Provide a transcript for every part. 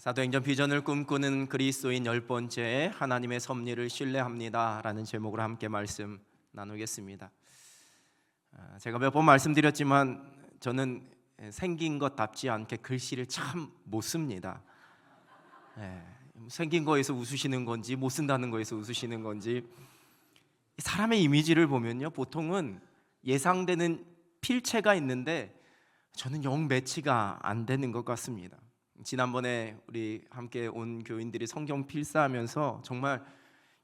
사도행전 비전을 꿈꾸는 그리스도인 10번째 하나님의 섭리를 신뢰합니다 라는 제목으로 함께 말씀 나누겠습니다. 제가 몇 번 말씀드렸지만 저는 생긴 것답지 않게 글씨를 참 못 씁니다. 생긴 거에서 웃으시는 건지 못 쓴다는 거에서 웃으시는 건지, 사람의 이미지를 보면요, 보통은 예상되는 필체가 있는데 저는 영 매치가 안 되는 것 같습니다. 지난번에 우리 함께 온 교인들이 성경 필사하면서 정말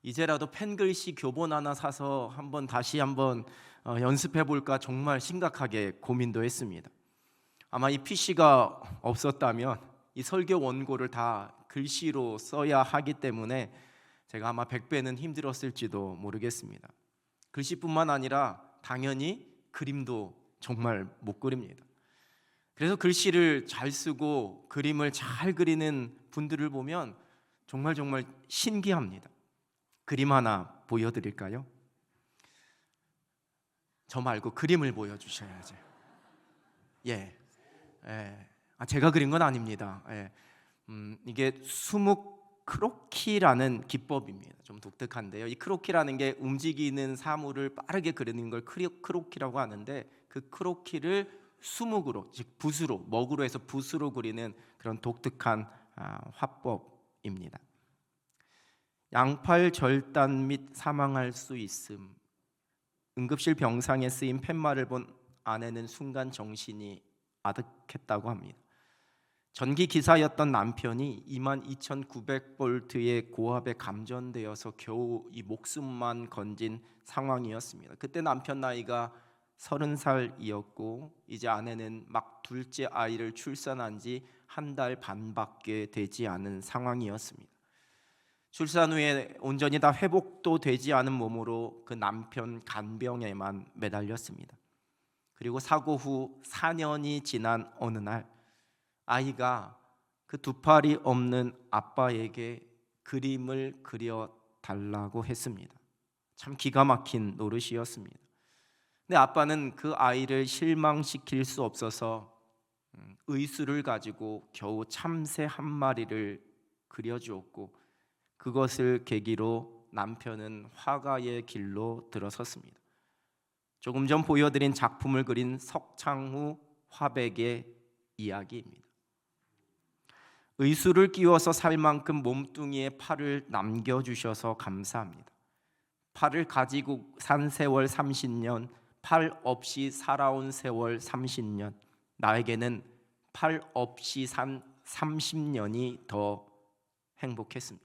이제라도 펜글씨 교본 하나 사서 다시 한번 연습해 볼까 정말 심각하게 고민도 했습니다. 아마 이 PC가 없었다면 이 설교 원고를 다 글씨로 써야 하기 때문에 제가 아마 100배는 힘들었을지도 모르겠습니다. 글씨뿐만 아니라 당연히 그림도 정말 못 그립니다. 그래서 글씨를 잘 쓰고 그림을 잘 그리는 분들을 보면 정말 신기합니다. 그림 하나 보여드릴까요? 저 말고 그림을 보여주셔야죠. 제가 그린 건 아닙니다. 이게 수묵 크로키라는 기법입니다. 좀 독특한데요. 이 크로키라는 게 움직이는 사물을 빠르게 그리는 걸 크로키라고 하는데, 그 크로키를 수묵으로, 즉 붓으로, 먹으로 해서 붓으로 그리는 그런 독특한 화법입니다. 양팔 절단 및 사망할 수 있음. 응급실 병상에 쓰인 팻말을 본 아내는 순간 정신이 아득했다고 합니다. 전기 기사였던 남편이 22,900볼트의 고압에 감전되어서 겨우 이 목숨만 건진 상황이었습니다. 그때 남편 나이가 30살이었고 이제 아내는 막 둘째 아이를 출산한 지 한 달 반밖에 되지 않은 상황이었습니다. 출산 후에 온전히 다 회복도 되지 않은 몸으로 그 남편 간병에만 매달렸습니다. 그리고 사고 후 4년이 지난 어느 날, 아이가 그 두 팔이 없는 아빠에게 그림을 그려달라고 했습니다. 참 기가 막힌 노릇이었습니다. 근데 아빠는 그 아이를 실망시킬 수 없어서 의수를 가지고 겨우 참새 한 마리를 그려주었고, 그것을 계기로 남편은 화가의 길로 들어섰습니다. 조금 전 보여드린 작품을 그린 석창후 화백의 이야기입니다. 의수를 끼워서 살 만큼 몸뚱이에 팔을 남겨주셔서 감사합니다. 팔을 가지고 산 세월 30년, 팔 없이 살아온 세월 30년, 나에게는 팔 없이 산 30년이 더 행복했습니다.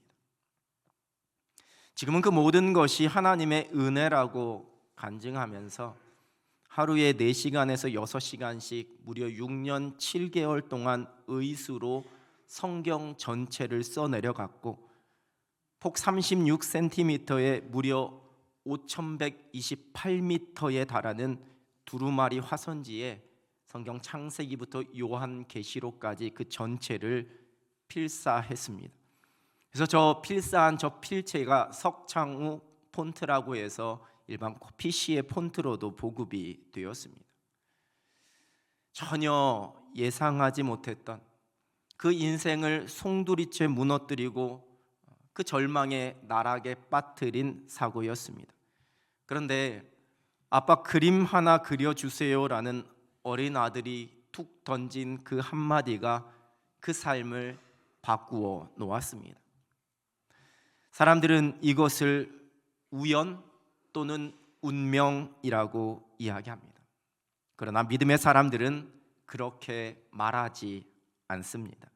지금은 그 모든 것이 하나님의 은혜라고 간증하면서 하루에 4시간에서 6시간씩 무려 6년 7개월 동안 의수로 성경 전체를 써내려갔고, 폭 36cm에 무려 5,128m에 달하는 두루마리 화선지에 성경 창세기부터 요한계시록까지 그 전체를 필사했습니다. 그래서 저 필사한 저 필체가 석창후 폰트라고 해서 일반 PC의 폰트로도 보급이 되었습니다. 전혀 예상하지 못했던 그 인생을 송두리째 무너뜨리고 그 절망의 나락에 빠뜨린 사고였습니다. 그런데 아빠 그림 하나 그려주세요라는 어린 아들이 툭 던진 그 한마디가 그 삶을 바꾸어 놓았습니다. 사람들은 이것을 우연 또는 운명이라고 이야기합니다. 그러나 믿음의 사람들은 그렇게 말하지 않습니다.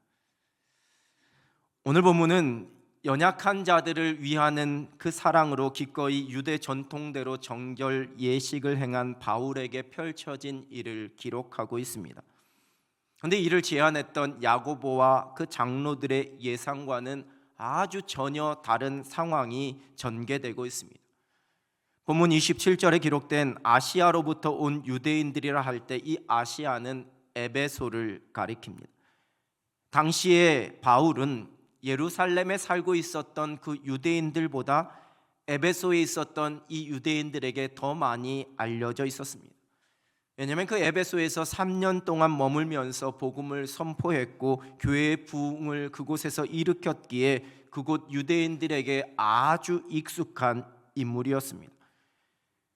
오늘 본문은 연약한 자들을 위하는 그 사랑으로 기꺼이 유대 전통대로 정결 예식을 행한 바울에게 펼쳐진 일을 기록하고 있습니다. 그런데 이를 제안했던 야고보와 그 장로들의 예상과는 아주 전혀 다른 상황이 전개되고 있습니다. 본문 27절에 기록된 아시아로부터 온 유대인들이라 할 때 이 아시아는 에베소를 가리킵니다. 당시에 바울은 예루살렘에 살고 있었던 그 유대인들보다 에베소에 있었던 이 유대인들에게 더 많이 알려져 있었습니다. 왜냐하면 그 에베소에서 3년 동안 머물면서 복음을 선포했고 교회의 부흥을 그곳에서 일으켰기에 그곳 유대인들에게 아주 익숙한 인물이었습니다.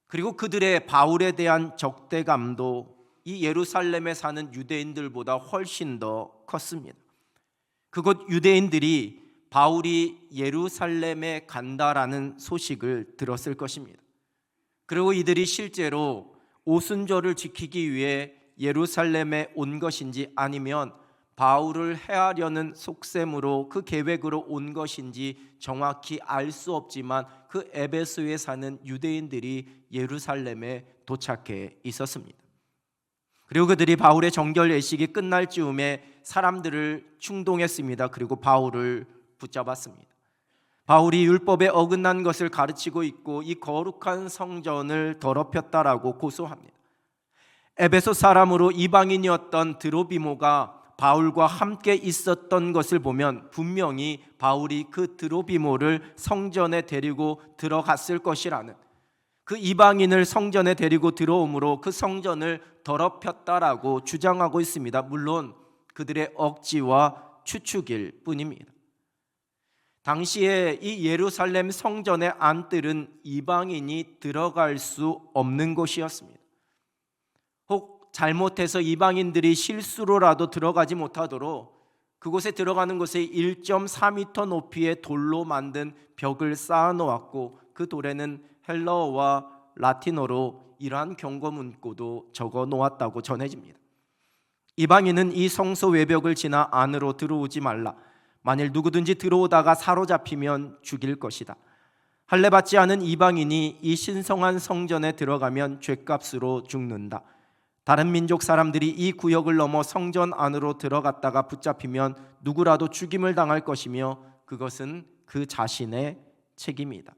그리고 그들의 바울에 대한 적대감도 이 예루살렘에 사는 유대인들보다 훨씬 더 컸습니다. 그곳 유대인들이 바울이 예루살렘에 간다라는 소식을 들었을 것입니다. 그리고 이들이 실제로 오순절을 지키기 위해 예루살렘에 온 것인지 아니면 바울을 해하려는 속셈으로 그 계획으로 온 것인지 정확히 알 수 없지만 그 에베소에 사는 유대인들이 예루살렘에 도착해 있었습니다. 그리고 그들이 바울의 정결 예식이 끝날 즈음에 사람들을 충동했습니다. 그리고 바울을 붙잡았습니다. 바울이 율법에 어긋난 것을 가르치고 있고 이 거룩한 성전을 더럽혔다라고 고소합니다. 에베소 사람으로 이방인이었던 드로비모가 바울과 함께 있었던 것을 보면 분명히 바울이 그 드로비모를 성전에 데리고 들어갔을 것이라는, 그 이방인을 성전에 데리고 들어오므로 그 성전을 더럽혔다라고 주장하고 있습니다. 물론 그들의 억지와 추측일 뿐입니다. 당시에 이 예루살렘 성전의 안뜰은 이방인이 들어갈 수 없는 곳이었습니다. 혹 잘못해서 이방인들이 실수로라도 들어가지 못하도록 그곳에 들어가는 곳에 1.4m 높이의 돌로 만든 벽을 쌓아 놓았고 그 돌에는 헬라어와 라틴어로 이러한 경고 문구도 적어 놓았다고 전해집니다. 이방인은 이 성소 외벽을 지나 안으로 들어오지 말라. 만일 누구든지 들어오다가 사로잡히면 죽일 것이다. 할례받지 않은 이방인이 이 신성한 성전에 들어가면 죗값으로 죽는다. 다른 민족 사람들이 이 구역을 넘어 성전 안으로 들어갔다가 붙잡히면 누구라도 죽임을 당할 것이며 그것은 그 자신의 책임이다.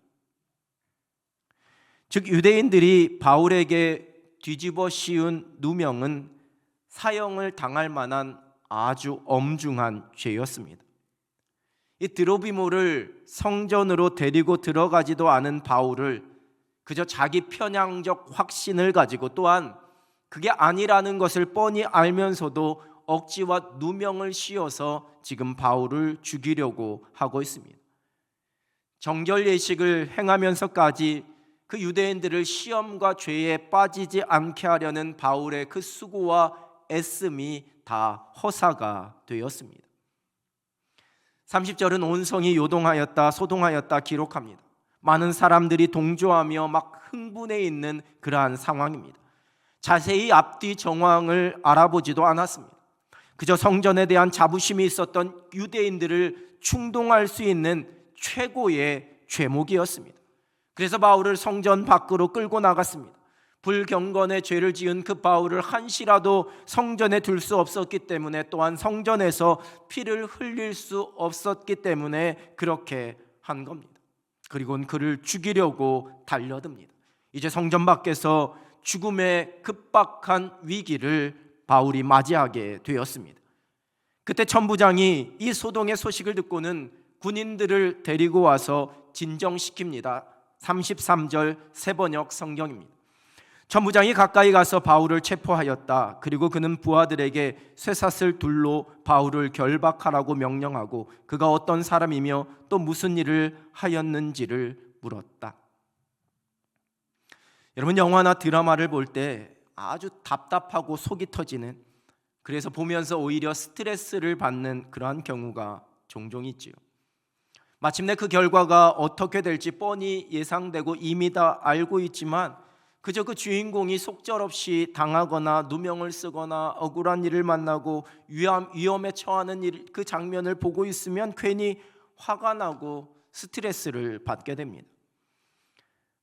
즉 유대인들이 바울에게 뒤집어 씌운 누명은 사형을 당할 만한 아주 엄중한 죄였습니다. 이 드로비모를 성전으로 데리고 들어가지도 않은 바울을 그저 자기 편향적 확신을 가지고 또한 그게 아니라는 것을 뻔히 알면서도 억지와 누명을 씌워서 지금 바울을 죽이려고 하고 있습니다. 정결 예식을 행하면서까지 그 유대인들을 시험과 죄에 빠지지 않게 하려는 바울의 그 수고와 애씀이 다 허사가 되었습니다. 30절은 온 성이 요동하였다 소동하였다 기록합니다. 많은 사람들이 동조하며 막 흥분해 있는 그러한 상황입니다. 자세히 앞뒤 정황을 알아보지도 않았습니다. 그저 성전에 대한 자부심이 있었던 유대인들을 충동할 수 있는 최고의 죄목이었습니다. 그래서 바울을 성전 밖으로 끌고 나갔습니다. 불경건의 죄를 지은 그 바울을 한시라도 성전에 둘 수 없었기 때문에 또한 성전에서 피를 흘릴 수 없었기 때문에 그렇게 한 겁니다. 그리고는 그를 죽이려고 달려듭니다. 이제 성전 밖에서 죽음의 급박한 위기를 바울이 맞이하게 되었습니다. 그때 천부장이 이 소동의 소식을 듣고는 군인들을 데리고 와서 진정시킵니다. 33절 세번역 성경입니다. 천부장이 가까이 가서 바울을 체포하였다. 그리고 그는 부하들에게 쇠사슬 둘로 바울을 결박하라고 명령하고 그가 어떤 사람이며 또 무슨 일을 하였는지를 물었다. 여러분, 영화나 드라마를 볼 때 아주 답답하고 속이 터지는, 그래서 보면서 오히려 스트레스를 받는 그러한 경우가 종종 있지요. 마침내 그 결과가 어떻게 될지 뻔히 예상되고 이미 다 알고 있지만 그저 그 주인공이 속절없이 당하거나 누명을 쓰거나 억울한 일을 만나고 위험에 처하는 그 장면을 보고 있으면 괜히 화가 나고 스트레스를 받게 됩니다.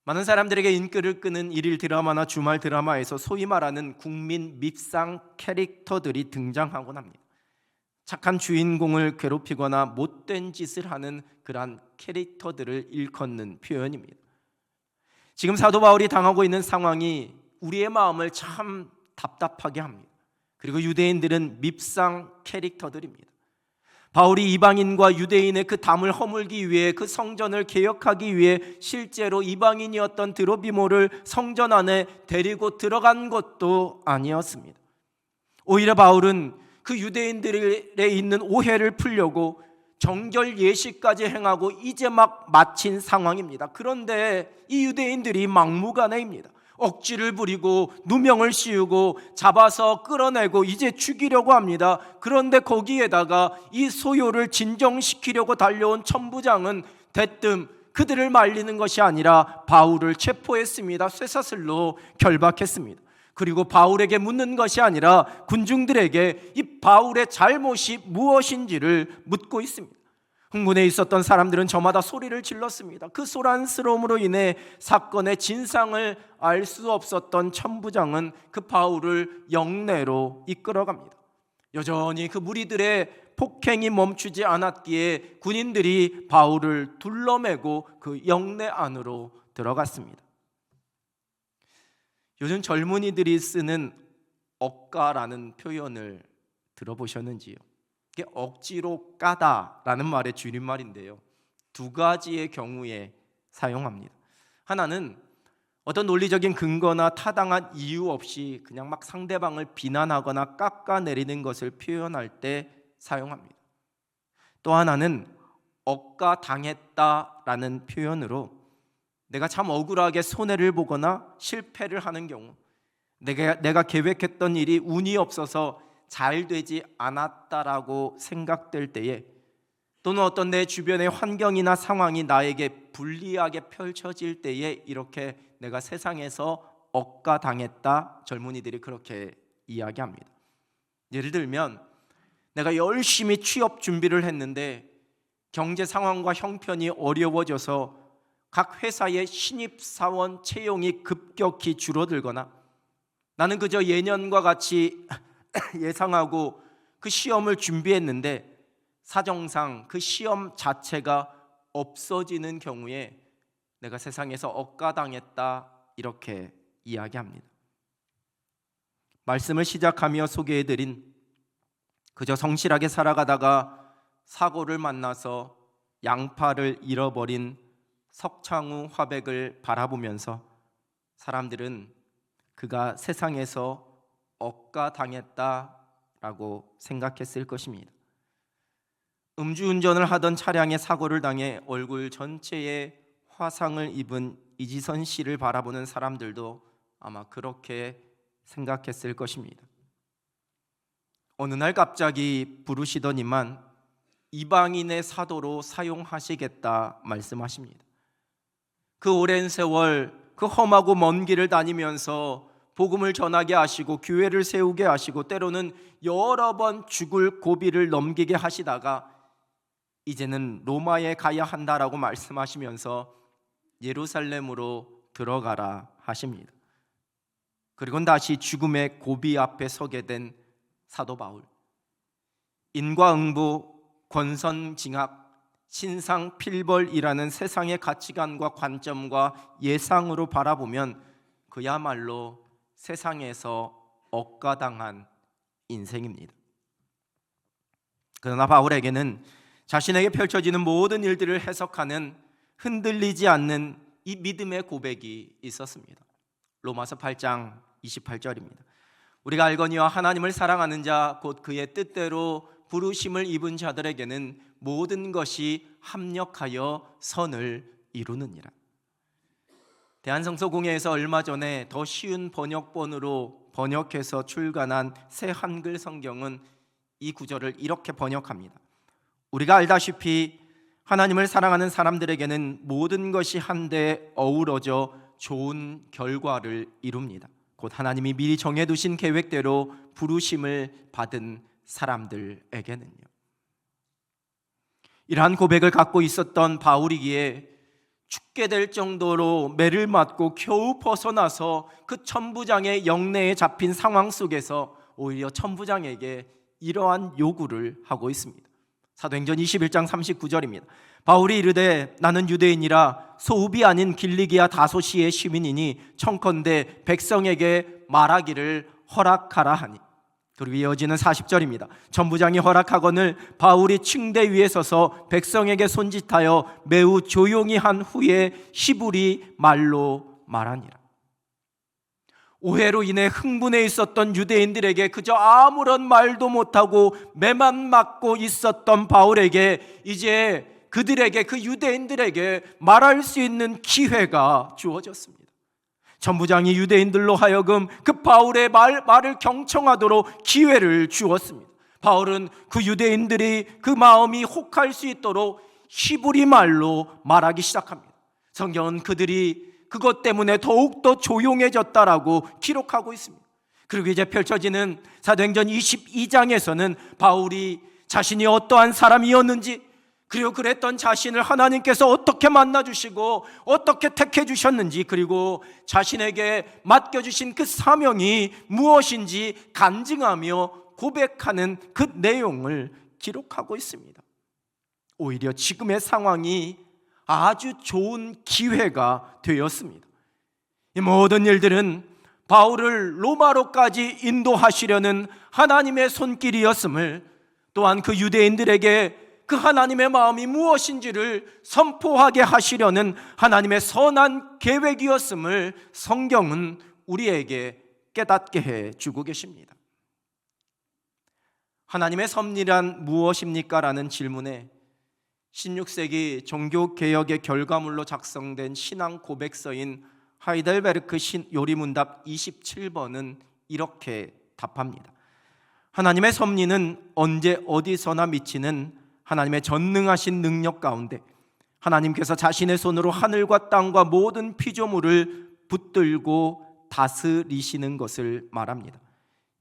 많은 사람들에게 인기를 끄는 일일 드라마나 주말 드라마에서 소위 말하는 국민 밉상 캐릭터들이 등장하곤 합니다. 착한 주인공을 괴롭히거나 못된 짓을 하는 그러한 캐릭터들을 일컫는 표현입니다. 지금 사도 바울이 당하고 있는 상황이 우리의 마음을 참 답답하게 합니다. 그리고 유대인들은 밉상 캐릭터들입니다. 바울이 이방인과 유대인의 그 담을 허물기 위해, 그 성전을 개혁하기 위해 실제로 이방인이었던 드로비모를 성전 안에 데리고 들어간 것도 아니었습니다. 오히려 바울은 그 유대인들에 있는 오해를 풀려고 정결 예식까지 행하고 이제 막 마친 상황입니다. 그런데 이 유대인들이 막무가내입니다. 억지를 부리고 누명을 씌우고 잡아서 끌어내고 이제 죽이려고 합니다. 그런데 거기에다가 이 소요를 진정시키려고 달려온 천부장은 대뜸 그들을 말리는 것이 아니라 바울을 체포했습니다. 쇠사슬로 결박했습니다. 그리고 바울에게 묻는 것이 아니라 군중들에게 이 바울의 잘못이 무엇인지를 묻고 있습니다. 흥분해 있었던 사람들은 저마다 소리를 질렀습니다. 그 소란스러움으로 인해 사건의 진상을 알 수 없었던 천부장은 그 바울을 영내로 이끌어갑니다. 여전히 그 무리들의 폭행이 멈추지 않았기에 군인들이 바울을 둘러매고 그 영내 안으로 들어갔습니다. 요즘 젊은이들이 쓰는 억가라는 표현을 들어보셨는지요? 이게 억지로 까다라는 말의 줄임말인데요, 두 가지의 경우에 사용합니다. 하나는 어떤 논리적인 근거나 타당한 이유 없이 그냥 막 상대방을 비난하거나 깎아내리는 것을 표현할 때 사용합니다. 또 하나는 억가당했다라는 표현으로 내가 참 억울하게 손해를 보거나 실패를 하는 경우, 내가 계획했던 일이 운이 없어서 잘 되지 않았다라고 생각될 때에, 또는 어떤 내 주변의 환경이나 상황이 나에게 불리하게 펼쳐질 때에 이렇게 내가 세상에서 억가당했다, 젊은이들이 그렇게 이야기합니다. 예를 들면 내가 열심히 취업 준비를 했는데 경제 상황과 형편이 어려워져서 각 회사의 신입사원 채용이 급격히 줄어들거나, 나는 그저 예년과 같이 예상하고 그 시험을 준비했는데 사정상 그 시험 자체가 없어지는 경우에 내가 세상에서 억가당했다, 이렇게 이야기합니다. 말씀을 시작하며 소개해드린 그저 성실하게 살아가다가 사고를 만나서 양팔을 잃어버린 석창우 화백을 바라보면서 사람들은 그가 세상에서 억가당했다라고 생각했을 것입니다. 음주운전을 하던 차량에 사고를 당해 얼굴 전체에 화상을 입은 이지선 씨를 바라보는 사람들도 아마 그렇게 생각했을 것입니다. 어느 날 갑자기 부르시더니만 이방인의 사도로 사용하시겠다 말씀하십니다. 그 오랜 세월 그 험하고 먼 길을 다니면서 복음을 전하게 하시고 교회를 세우게 하시고 때로는 여러 번 죽을 고비를 넘기게 하시다가 이제는 로마에 가야 한다라고 말씀하시면서 예루살렘으로 들어가라 하십니다. 그리고 다시 죽음의 고비 앞에 서게 된 사도 바울. 인과응보, 권선징악, 신상필벌이라는 세상의 가치관과 관점과 예상으로 바라보면 그야말로 세상에서 억가당한 인생입니다. 그러나 바울에게는 자신에게 펼쳐지는 모든 일들을 해석하는 흔들리지 않는 이 믿음의 고백이 있었습니다. 로마서 8장 28절입니다. 우리가 알거니와 하나님을 사랑하는 자 곧 그의 뜻대로 부르심을 입은 자들에게는 모든 것이 합력하여 선을 이루느니라. 대한성서공회에서 얼마 전에 더 쉬운 번역본으로 번역해서 출간한 새 한글 성경은 이 구절을 이렇게 번역합니다. 우리가 알다시피 하나님을 사랑하는 사람들에게는 모든 것이 한데 어우러져 좋은 결과를 이룹니다. 곧 하나님이 미리 정해두신 계획대로 부르심을 받은 사람들에게는요. 이러한 고백을 갖고 있었던 바울이기에 죽게 될 정도로 매를 맞고 겨우 벗어나서 그 천부장의 영내에 잡힌 상황 속에서 오히려 천부장에게 이러한 요구를 하고 있습니다. 사도행전 21장 39절입니다. 바울이 이르되 나는 유대인이라 소읍이 아닌 길리기아 다소시의 시민이니 청컨대 백성에게 말하기를 허락하라 하니. 그리고 이어지는 40절입니다. 천부장이 허락하거늘 바울이 층대 위에 서서 백성에게 손짓하여 매우 조용히 한 후에 히브리 말로 말하니라. 오해로 인해 흥분해 있었던 유대인들에게 그저 아무런 말도 못하고 매만 맞고 있었던 바울에게 이제 그들에게, 그 유대인들에게 말할 수 있는 기회가 주어졌습니다. 천부장이 유대인들로 하여금 그 바울의 말을 경청하도록 기회를 주었습니다. 바울은 그 유대인들이 그 마음이 혹할 수 있도록 히브리 말로 말하기 시작합니다. 성경은 그들이 그것 때문에 더욱더 조용해졌다라고 기록하고 있습니다. 그리고 이제 펼쳐지는 사도행전 22장에서는 바울이 자신이 어떠한 사람이었는지, 그리고 그랬던 자신을 하나님께서 어떻게 만나주시고 어떻게 택해 주셨는지, 그리고 자신에게 맡겨주신 그 사명이 무엇인지 간증하며 고백하는 그 내용을 기록하고 있습니다. 오히려 지금의 상황이 아주 좋은 기회가 되었습니다. 이 모든 일들은 바울을 로마로까지 인도하시려는 하나님의 손길이었음을, 또한 그 유대인들에게 그 하나님의 마음이 무엇인지를 선포하게 하시려는 하나님의 선한 계획이었음을 성경은 우리에게 깨닫게 해주고 계십니다. 하나님의 섭리란 무엇입니까? 라는 질문에 16세기 종교개혁의 결과물로 작성된 신앙 고백서인 하이델베르크 요리문답 27번은 이렇게 답합니다. 하나님의 섭리는 언제 어디서나 미치는 하나님의 전능하신 능력 가운데 하나님께서 자신의 손으로 하늘과 땅과 모든 피조물을 붙들고 다스리시는 것을 말합니다.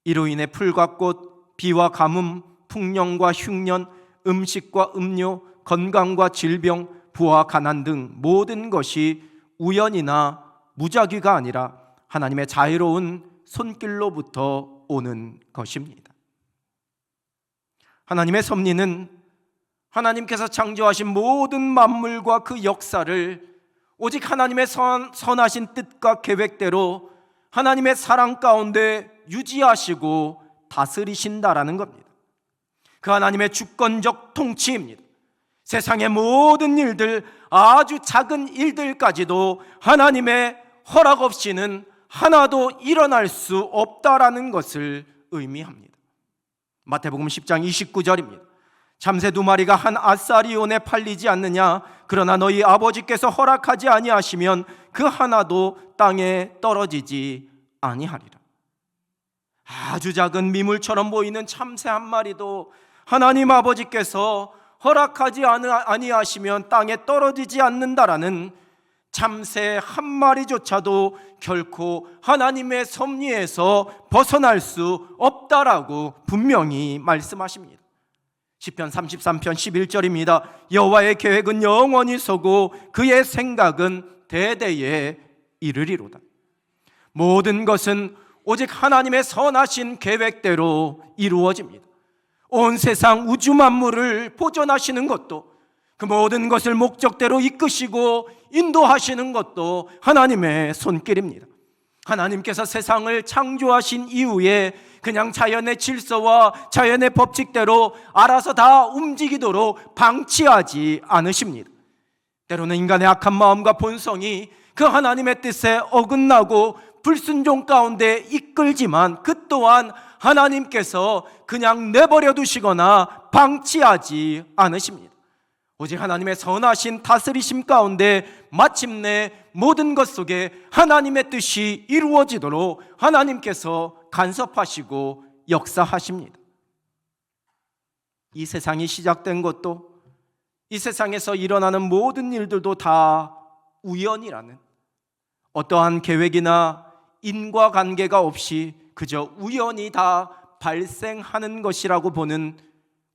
이로 인해 풀과 꽃, 비와 가뭄, 풍년과 흉년, 음식과 음료, 건강과 질병, 부와 가난 등 모든 것이 우연이나 무작위가 아니라 하나님의 자유로운 손길로부터 오는 것입니다. 하나님의 섭리는 하나님께서 창조하신 모든 만물과 그 역사를 오직 하나님의 선하신 뜻과 계획대로 하나님의 사랑 가운데 유지하시고 다스리신다라는 겁니다. 그 하나님의 주권적 통치입니다. 세상의 모든 일들, 아주 작은 일들까지도 하나님의 허락 없이는 하나도 일어날 수 없다라는 것을 의미합니다. 마태복음 10장 29절입니다. 참새 2마리가 한 아사리온에 팔리지 않느냐? 그러나 너희 아버지께서 허락하지 아니하시면 그 하나도 땅에 떨어지지 아니하리라. 아주 작은 미물처럼 보이는 참새 한 마리도 하나님 아버지께서 허락하지 아니하시면 땅에 떨어지지 않는다라는, 참새 한 마리조차도 결코 하나님의 섭리에서 벗어날 수 없다라고 분명히 말씀하십니다. 시편 33편 11절입니다. 여호와의 계획은 영원히 서고 그의 생각은 대대에 이르리로다. 모든 것은 오직 하나님의 선하신 계획대로 이루어집니다. 온 세상 우주 만물을 보존하시는 것도, 그 모든 것을 목적대로 이끄시고 인도하시는 것도 하나님의 손길입니다. 하나님께서 세상을 창조하신 이후에 그냥 자연의 질서와 자연의 법칙대로 알아서 다 움직이도록 방치하지 않으십니다. 때로는 인간의 악한 마음과 본성이 그 하나님의 뜻에 어긋나고 불순종 가운데 이끌지만, 그 또한 하나님께서 그냥 내버려 두시거나 방치하지 않으십니다. 오직 하나님의 선하신 다스리심 가운데 마침내 모든 것 속에 하나님의 뜻이 이루어지도록 하나님께서 간섭하시고 역사하십니다. 이 세상이 시작된 것도, 이 세상에서 일어나는 모든 일들도 다 우연이라는, 어떠한 계획이나 인과관계가 없이 그저 우연히 다 발생하는 것이라고 보는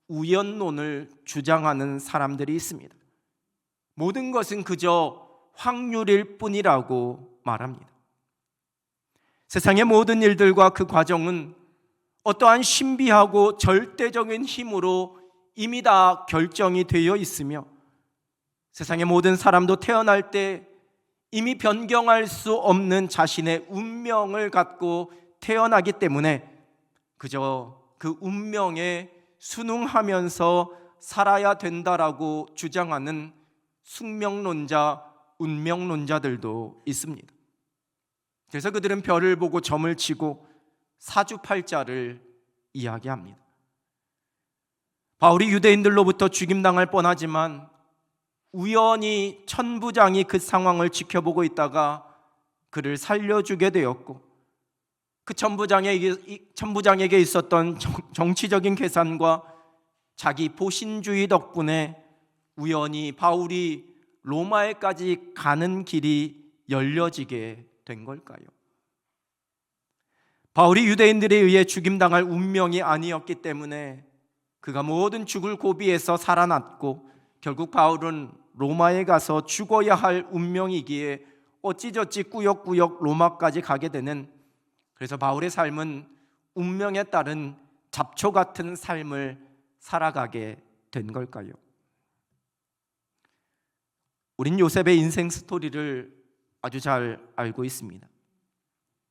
우연론을 주장하는 사람들이 있습니다. 모든 것은 그저 확률일 뿐이라고 말합니다. 세상의 모든 일들과 그 과정은 어떠한 신비하고 절대적인 힘으로 이미 다 결정이 되어 있으며, 세상의 모든 사람도 태어날 때 이미 변경할 수 없는 자신의 운명을 갖고 태어나기 때문에 그저 그 운명에 순응하면서 살아야 된다라고 주장하는 숙명론자, 운명론자들도 있습니다. 그래서 그들은 별을 보고 점을 치고 사주팔자를 이야기합니다. 바울이 유대인들로부터 죽임당할 뻔하지만 우연히 천부장이 그 상황을 지켜보고 있다가 그를 살려주게 되었고, 그 천부장에게 있었던 정치적인 계산과 자기 보신주의 덕분에 우연히 바울이 로마에까지 가는 길이 열려지게 된 걸까요? 바울이 유대인들에 의해 죽임당할 운명이 아니었기 때문에 그가 모든 죽을 고비에서 살아났고, 결국 바울은 로마에 가서 죽어야 할 운명이기에 어찌저찌 꾸역꾸역 로마까지 가게 되는, 그래서 바울의 삶은 운명에 따른 잡초 같은 삶을 살아가게 된 걸까요? 우린 요셉의 인생 스토리를 아주 잘 알고 있습니다.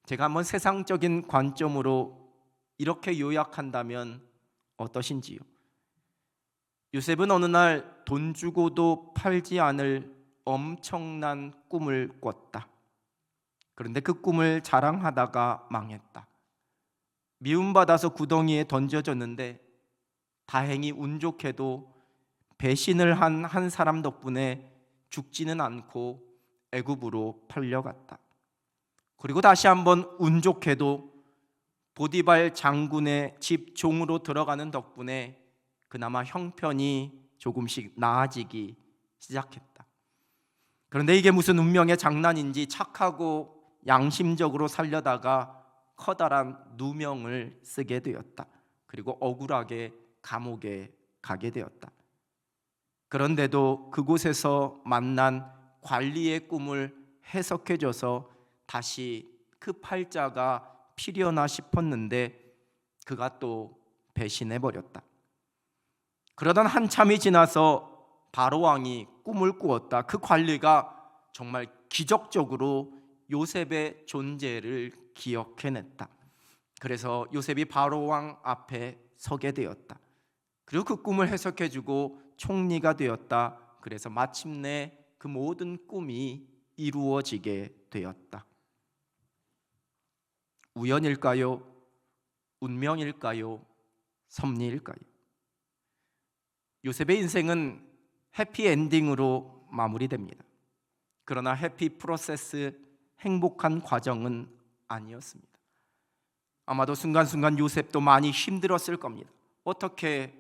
제가 한번 세상적인 관점으로 이렇게 요약한다면 어떠신지요? 요셉은 어느 날 돈 주고도 팔지 않을 엄청난 꿈을 꿨다. 그런데 그 꿈을 자랑하다가 망했다. 미움받아서 구덩이에 던져졌는데 다행히 운 좋게도 배신을 한 사람 덕분에 죽지는 않고 애굽으로 팔려갔다. 그리고 다시 한번 운 좋게도 보디발 장군의 집 종으로 들어가는 덕분에 그나마 형편이 조금씩 나아지기 시작했다. 그런데 이게 무슨 운명의 장난인지 착하고 양심적으로 살려다가 커다란 누명을 쓰게 되었다. 그리고 억울하게 감옥에 가게 되었다. 그런데도 그곳에서 만난 관리의 꿈을 해석해줘서 다시 그 팔자가 필요나 싶었는데 그가 또 배신해버렸다. 그러던 한참이 지나서 바로왕이 꿈을 꾸었다. 그 관리가 정말 기적적으로 요셉의 존재를 기억해냈다. 그래서 요셉이 바로왕 앞에 서게 되었다. 그리고 그 꿈을 해석해주고 총리가 되었다. 그래서 마침내 그 모든 꿈이 이루어지게 되었다. 우연일까요? 운명일까요? 섭리일까요? 요셉의 인생은 해피엔딩으로 마무리됩니다. 그러나 해피 프로세스, 행복한 과정은 아니었습니다. 아마도 순간순간 요셉도 많이 힘들었을 겁니다. 어떻게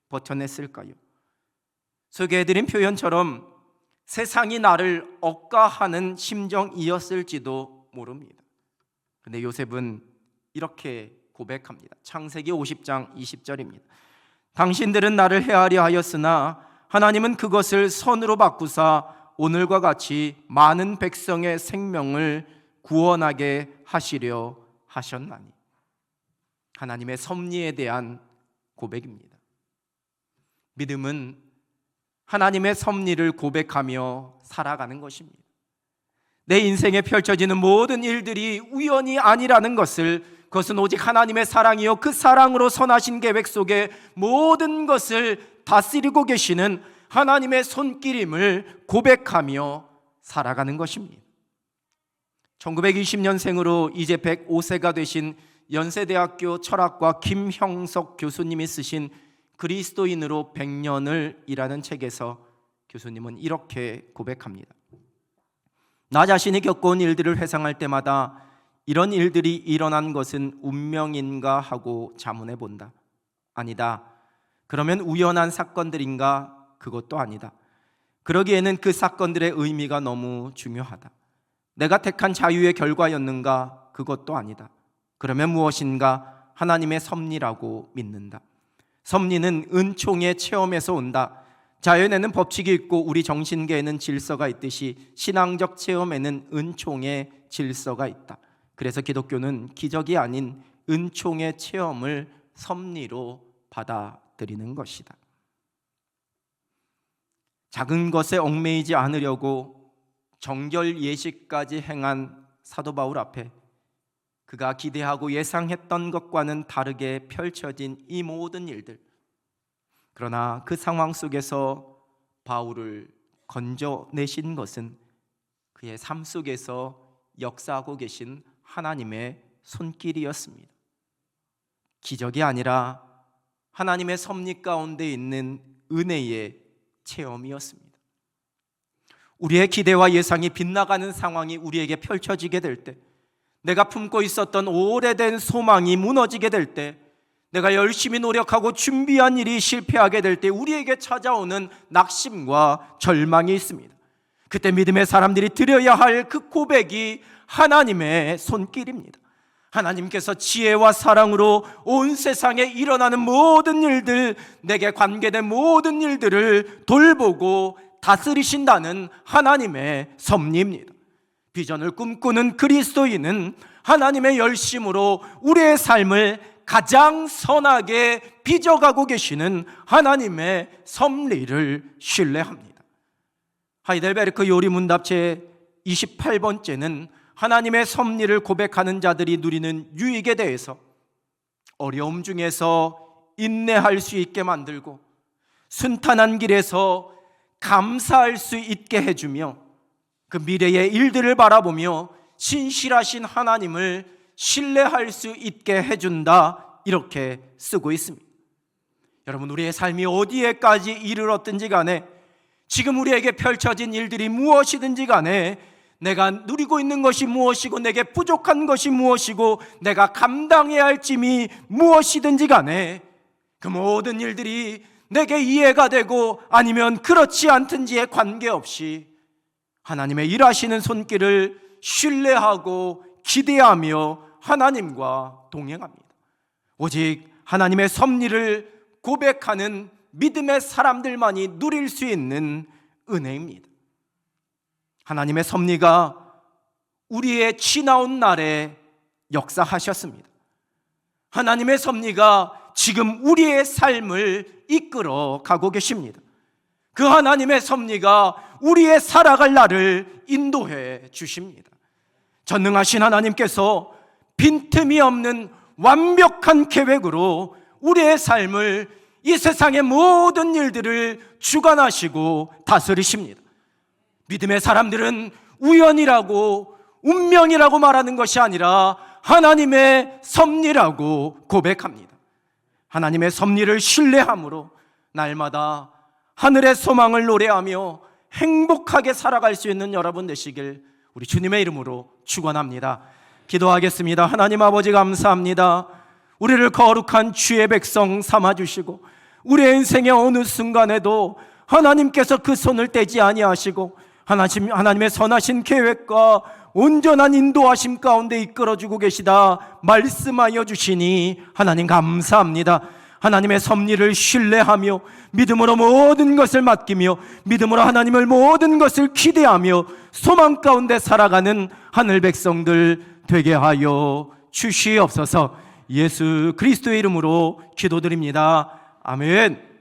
버텨냈을까요? 소개해드린 표현처럼 세상이 나를 억까하는 심정이었을지도 모릅니다. 그런데 요셉은 이렇게 고백합니다. 창세기 50장 20절입니다. 당신들은 나를 해하려 하였으나 하나님은 그것을 선으로 바꾸사 오늘과 같이 많은 백성의 생명을 구원하게 하시려 하셨나니. 하나님의 섭리에 대한 고백입니다. 믿음은 하나님의 섭리를 고백하며 살아가는 것입니다. 내 인생에 펼쳐지는 모든 일들이 우연이 아니라는 것을, 그것은 오직 하나님의 사랑이요 그 사랑으로 선하신 계획 속에 모든 것을 다스리고 계시는 하나님의 손길임을 고백하며 살아가는 것입니다. 1920년생으로 이제 105세가 되신 연세대학교 철학과 김형석 교수님이 쓰신 그리스도인으로 100년을 이라는 책에서 교수님은 이렇게 고백합니다. 나 자신이 겪어온 일들을 회상할 때마다 이런 일들이 일어난 것은 운명인가 하고 자문해 본다. 아니다. 그러면 우연한 사건들인가? 그것도 아니다. 그러기에는 그 사건들의 의미가 너무 중요하다. 내가 택한 자유의 결과였는가? 그것도 아니다. 그러면 무엇인가? 하나님의 섭리라고 믿는다. 섭리는 은총의 체험에서 온다. 자연에는 법칙이 있고 우리 정신계에는 질서가 있듯이 신앙적 체험에는 은총의 질서가 있다. 그래서 기독교는 기적이 아닌 은총의 체험을 섭리로 받아들이는 것이다. 작은 것에 얽매이지 않으려고 정결 예식까지 행한 사도 바울 앞에 그가 기대하고 예상했던 것과는 다르게 펼쳐진 이 모든 일들, 그러나 그 상황 속에서 바울을 건져내신 것은 그의 삶 속에서 역사하고 계신 하나님의 손길이었습니다. 기적이 아니라 하나님의 섭리 가운데 있는 은혜의 체험이었습니다. 우리의 기대와 예상이 빗나가는 상황이 우리에게 펼쳐지게 될 때, 내가 품고 있었던 오래된 소망이 무너지게 될 때, 내가 열심히 노력하고 준비한 일이 실패하게 될 때 우리에게 찾아오는 낙심과 절망이 있습니다. 그때 믿음의 사람들이 드려야 할 그 고백이 하나님의 손길입니다. 하나님께서 지혜와 사랑으로 온 세상에 일어나는 모든 일들, 내게 관계된 모든 일들을 돌보고 다스리신다는 하나님의 섭리입니다. 비전을 꿈꾸는 그리스도인은 하나님의 열심으로 우리의 삶을 가장 선하게 빚어가고 계시는 하나님의 섭리를 신뢰합니다. 하이델베르크 요리문답 제 28번째는 하나님의 섭리를 고백하는 자들이 누리는 유익에 대해서 어려움 중에서 인내할 수 있게 만들고 순탄한 길에서 감사할 수 있게 해주며 그 미래의 일들을 바라보며 신실하신 하나님을 신뢰할 수 있게 해준다, 이렇게 쓰고 있습니다. 여러분, 우리의 삶이 어디에까지 이르렀든지 간에, 지금 우리에게 펼쳐진 일들이 무엇이든지 간에, 내가 누리고 있는 것이 무엇이고 내게 부족한 것이 무엇이고 내가 감당해야 할 짐이 무엇이든지 간에 그 모든 일들이 내게 이해가 되고 아니면 그렇지 않든지에 관계없이 하나님의 일하시는 손길을 신뢰하고 기대하며 하나님과 동행합니다. 오직 하나님의 섭리를 고백하는 믿음의 사람들만이 누릴 수 있는 은혜입니다. 하나님의 섭리가 우리의 지나온 날에 역사하셨습니다. 하나님의 섭리가 지금 우리의 삶을 이끌어 가고 계십니다. 그 하나님의 섭리가 우리의 살아갈 날을 인도해 주십니다. 전능하신 하나님께서 빈틈이 없는 완벽한 계획으로 우리의 삶을, 이 세상의 모든 일들을 주관하시고 다스리십니다. 믿음의 사람들은 우연이라고 운명이라고 말하는 것이 아니라 하나님의 섭리라고 고백합니다. 하나님의 섭리를 신뢰함으로 날마다 하늘의 소망을 노래하며 행복하게 살아갈 수 있는 여러분 되시길 우리 주님의 이름으로 축원합니다. 기도하겠습니다. 하나님 아버지, 감사합니다. 우리를 거룩한 주의 백성 삼아주시고 우리의 인생의 어느 순간에도 하나님께서 그 손을 떼지 아니하시고 하나님의 선하신 계획과 온전한 인도하심 가운데 이끌어주고 계시다 말씀하여 주시니 하나님 감사합니다. 하나님의 섭리를 신뢰하며 믿음으로 모든 것을 맡기며 믿음으로 하나님을 모든 것을 기대하며 소망 가운데 살아가는 하늘 백성들 되게 하여 주시옵소서. 예수 그리스도의 이름으로 기도드립니다. 아멘.